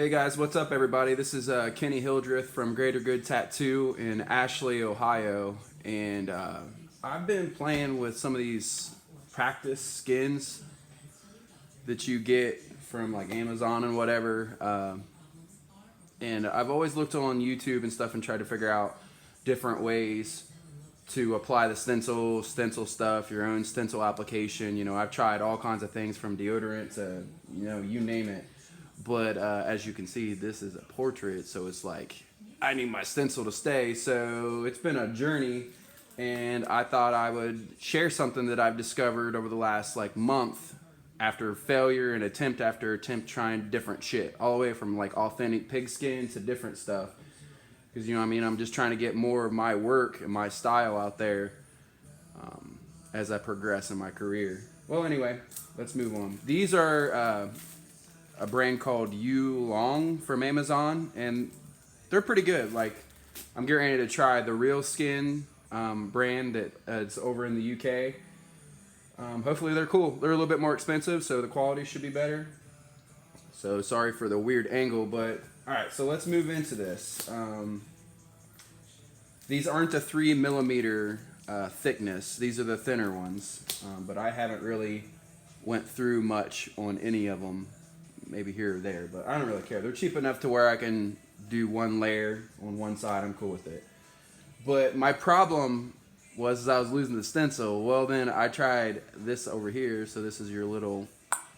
Hey guys, what's up everybody? This is Kenny Hildreth from Greater Good Tattoo in Ashley, Ohio. And I've been playing with some of these practice skins that you get from like Amazon and whatever. And I've always looked on YouTube and stuff and tried to figure out different ways to apply the stencil stuff, your own stencil application. You know, I've tried all kinds of things from deodorant to, you name it. But as you can see, this is a portrait, so it's like, I need my stencil to stay. So it's been a journey, and I thought I would share something that I've discovered over the last like month after failure and attempt after attempt trying different shit. All the way from like authentic pigskin to different stuff. Because, you know what I mean, I'm just trying to get more of my work and my style out there as I progress in my career. Well, anyway, let's move on. These are a brand called yeulong from Amazon, and they're pretty good. Like, I'm getting ready to try the Real Skin brand that is over in the UK. Hopefully they're cool. They're a little bit more expensive, so the quality should be better. So sorry for the weird angle, but all right, so let's move into this. These aren't a 3mm thickness. These are the thinner ones, but I haven't really went through much on any of them. Maybe here or there, but I don't really care. They're cheap enough to where I can do one layer on one side. I'm cool with it. But my problem was I was losing the stencil. Well, then I tried this over here. So this is your little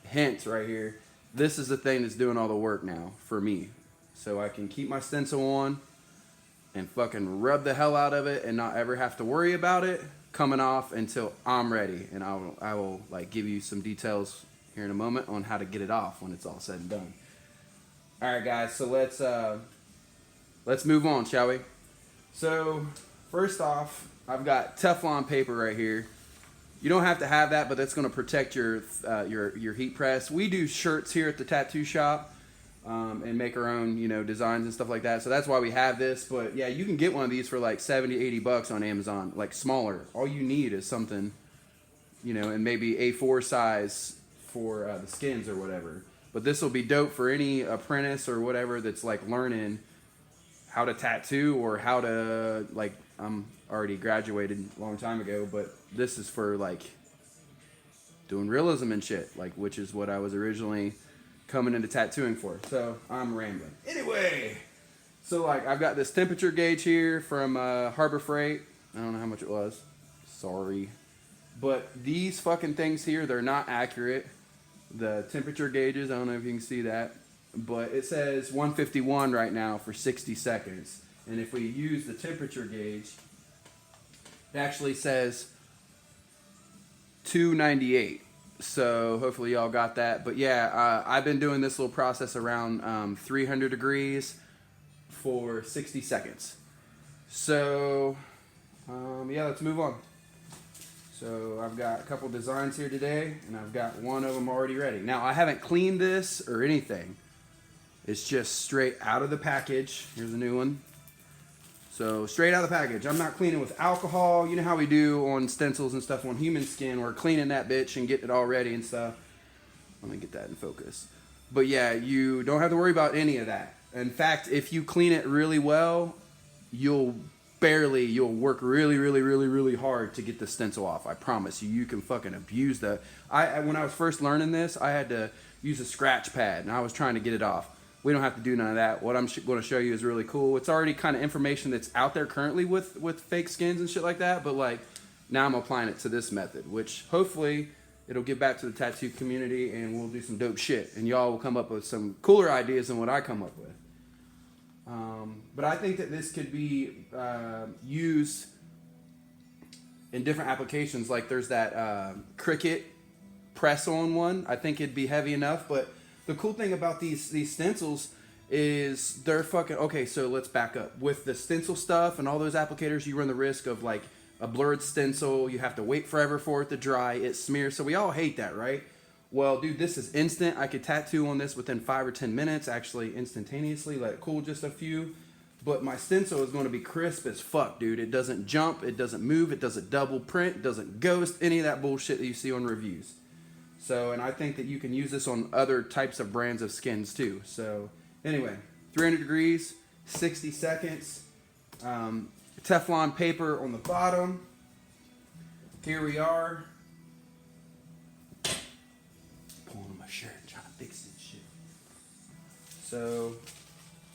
hint right here. This is the thing that's doing all the work now for me. So I can keep my stencil on and fucking rub the hell out of it and not ever have to worry about it coming off until I'm ready. And I will like give you some details here in a moment on how to get it off when it's all said and done. All right, guys, so let's move on, shall we? So first off, I've got Teflon paper right here. You don't have to have that, but that's going to protect your heat press. We do shirts here at the tattoo shop and make our own, designs and stuff like that. So that's why we have this. But yeah, you can get one of these for like 70, 80 bucks on Amazon, like smaller. All you need is something, and maybe A4 size for the skins or whatever. But this will be dope for any apprentice or whatever that's like learning how to tattoo or how to, like, I'm already graduated a long time ago, but this is for like doing realism and shit, like, which is what I was originally coming into tattooing for. So I'm rambling. Anyway, so like I've got this temperature gauge here from Harbor Freight. I don't know how much it was. Sorry. But these fucking things here, they're not accurate. The temperature gauges, I don't know if you can see that, but it says 151 right now for 60 seconds. And if we use the temperature gauge, it actually says 298. So hopefully y'all got that. But yeah, I've been doing this little process around 300 degrees for 60 seconds. So yeah, let's move on. So I've got a couple designs here today, and I've got one of them already ready. Now, I haven't cleaned this or anything. It's just straight out of the package. Here's a new one. So straight out of the package. I'm not cleaning with alcohol. You know how we do on stencils and stuff on human skin. We're cleaning that bitch and getting it all ready and stuff. Let me get that in focus. But yeah, you don't have to worry about any of that. In fact, if you clean it really well, you'll work really hard to get the stencil off. I promise you. You can fucking abuse that. When I was first learning this, I had to use a scratch pad, and I was trying to get it off. We don't have to do none of that. What I'm going to show you is really cool. It's already kind of information that's out there currently with fake skins and shit like that, but like now I'm applying it to this method, which hopefully it'll get back to the tattoo community, and we'll do some dope shit, and y'all will come up with some cooler ideas than what I come up with. But I think that this could be used in different applications. Like there's that Cricut press-on one. I think it'd be heavy enough. But the cool thing about these stencils is they're fucking... Okay, so let's back up. With the stencil stuff and all those applicators, you run the risk of like a blurred stencil. You have to wait forever for it to dry. It smears. So we all hate that, right? Well, dude, this is instant. I could tattoo on this within 5 or 10 minutes, actually instantaneously, let it cool just a few. But my stencil is going to be crisp as fuck, dude. It doesn't jump, it doesn't move, it doesn't double print, it doesn't ghost, any of that bullshit that you see on reviews. So, and I think that you can use this on other types of brands of skins too. So Anyway, 300 degrees, 60 seconds. Teflon paper on the bottom. Here we are. Pulling on my shirt, trying to fix this shit. So,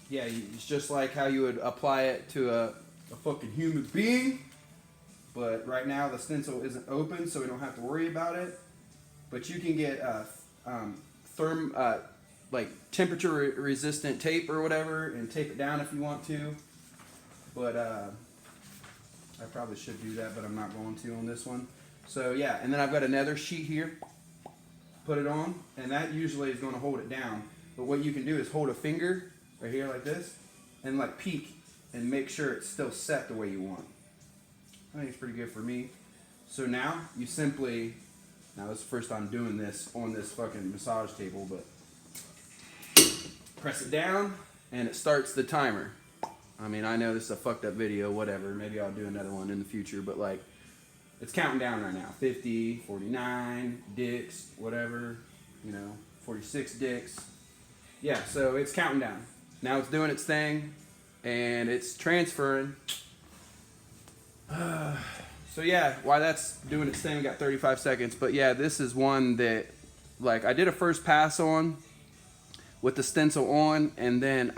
yeah, it's just like how you would apply it to a fucking human being. But right now the stencil isn't open, so we don't have to worry about it. But you can get like temperature resistant tape or whatever and tape it down if you want to. But I probably should do that, but I'm not going to on this one. So yeah, and then I've got another sheet here. Put it on, and that usually is going to hold it down. But what you can do is hold a finger right here like this and like peek and make sure it's still set the way you want. I think it's pretty good for me. So now you simply, now this is the first time doing this on this fucking massage table, but press it down and it starts the timer. I mean, I know this is a fucked up video, whatever. Maybe I'll do another one in the future, but like, it's counting down right now. 50, 49, dicks, whatever, 46 dicks. Yeah, so it's counting down. Now it's doing its thing and it's transferring. So yeah, while that's doing its thing, we got 35 seconds. But yeah, this is one that, like, I did a first pass on with the stencil on, and then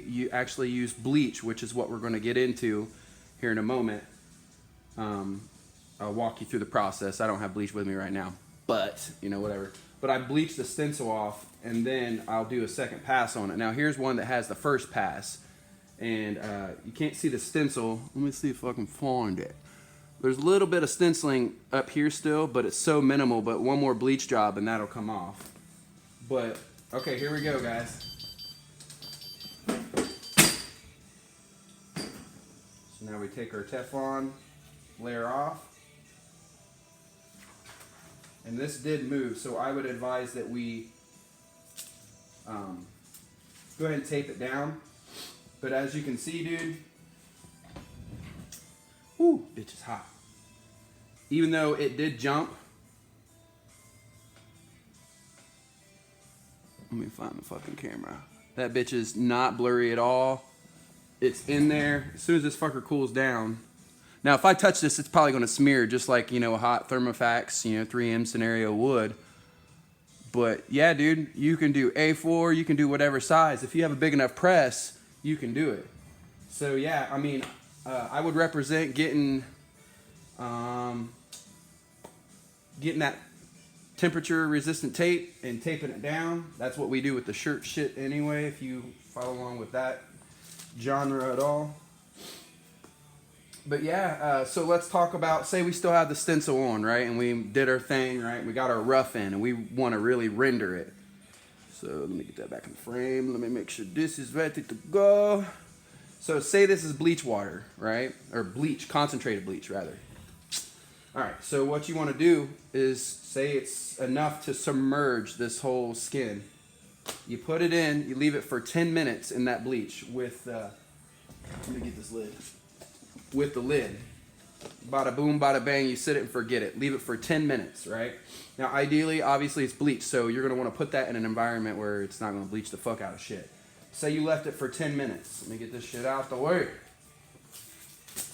you actually used bleach, which is what we're going to get into here in a moment. I'll walk you through the process. I don't have bleach with me right now, but whatever. But I bleached the stencil off, and then I'll do a second pass on it. Now here's one that has the first pass. And you can't see the stencil. Let me see if I can find it. There's a little bit of stenciling up here still, but it's so minimal. But one more bleach job and that'll come off. But, okay, here we go, guys. So now we take our Teflon layer off. And this did move, so I would advise that we go ahead and tape it down. But as you can see, dude, whoo, bitch is hot. Even though it did jump, let me find the fucking camera. That bitch is not blurry at all. It's in there. As soon as this fucker cools down. Now, if I touch this, it's probably going to smear just like, a hot Thermofax, 3M scenario would. But yeah, dude, you can do A4, you can do whatever size. If you have a big enough press, you can do it. So yeah, I mean, I would represent getting that temperature resistant tape and taping it down. That's what we do with the shirt shit anyway, if you follow along with that genre at all. But yeah, so let's talk about, say we still have the stencil on, right? And we did our thing, right? We got our rough in and we want to really render it. So let me get that back in the frame. Let me make sure this is ready to go. So say this is bleach water, right? Or bleach, concentrated bleach rather. All right, so what you want to do is say it's enough to submerge this whole skin. You put it in, you leave it for 10 minutes in that bleach with, let me get this lid. With the lid. Bada boom, bada bang, you set it and forget it. Leave it for 10 minutes, right? Now, ideally, obviously, it's bleach, so you're going to want to put that in an environment where it's not going to bleach the fuck out of shit. Say you left it for 10 minutes. Let me get this shit out the way.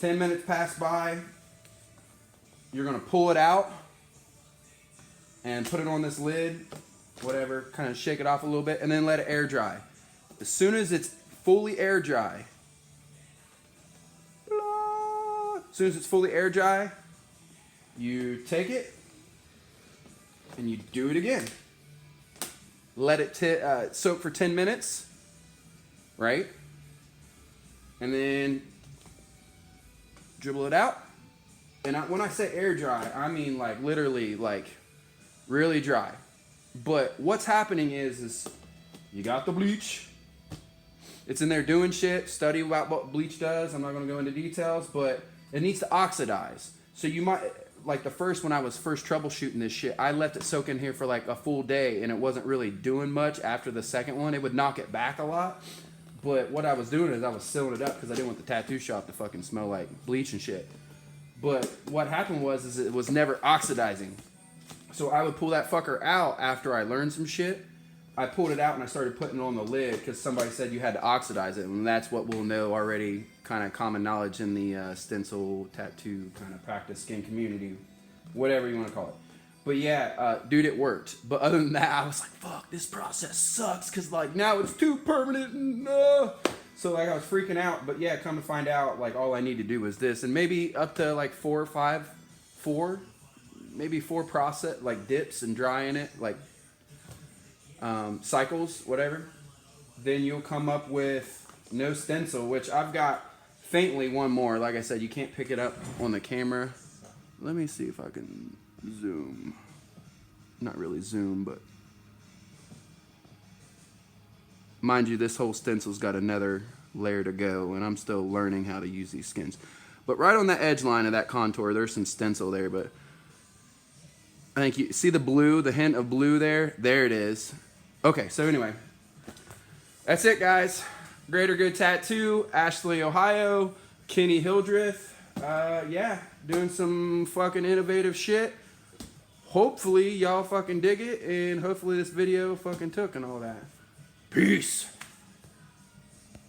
10 minutes pass by. You're going to pull it out and put it on this lid, whatever, kind of shake it off a little bit, and then let it air dry. As soon as it's fully air dry, you take it and you do it again. Let it soak for 10 minutes, right? And then dribble it out. And when I say air dry, I mean like literally like really dry. But what's happening is you got the bleach. It's in there doing shit. Study about what bleach does. I'm not going to go into details, but it needs to oxidize. So you might, like when I was first troubleshooting this shit, I left it soak in here for like a full day and it wasn't really doing much after the second one. It would knock it back a lot. But what I was doing is I was sealing it up because I didn't want the tattoo shop to fucking smell like bleach and shit. But what happened was it was never oxidizing. So I would pull that fucker out after I learned some shit. I pulled it out and I started putting it on the lid because somebody said you had to oxidize it, and that's what we'll know already, kind of common knowledge in the stencil tattoo kind of practice skin community, whatever you want to call it. But yeah, dude, it worked. But other than that, I was like, fuck, this process sucks because like now it's too permanent and so like I was freaking out. But yeah, come to find out, like all I need to do is this, and maybe up to like four process like dips and drying it like cycles, whatever. Then you'll come up with no stencil, which I've got faintly one more. Like I said, you can't pick it up on the camera. Let me see if I can zoom. Not really zoom, but mind you, this whole stencil's got another layer to go, and I'm still learning how to use these skins. But right on the edge line of that contour, there's some stencil there, but I think you see the blue, the hint of blue there? There it is. Okay, so anyway, that's it, guys. Greater Good Tattoo, Ashley, Ohio, Kenny Hildreth. Yeah, doing some fucking innovative shit. Hopefully y'all fucking dig it, and hopefully this video fucking took and all that. Peace.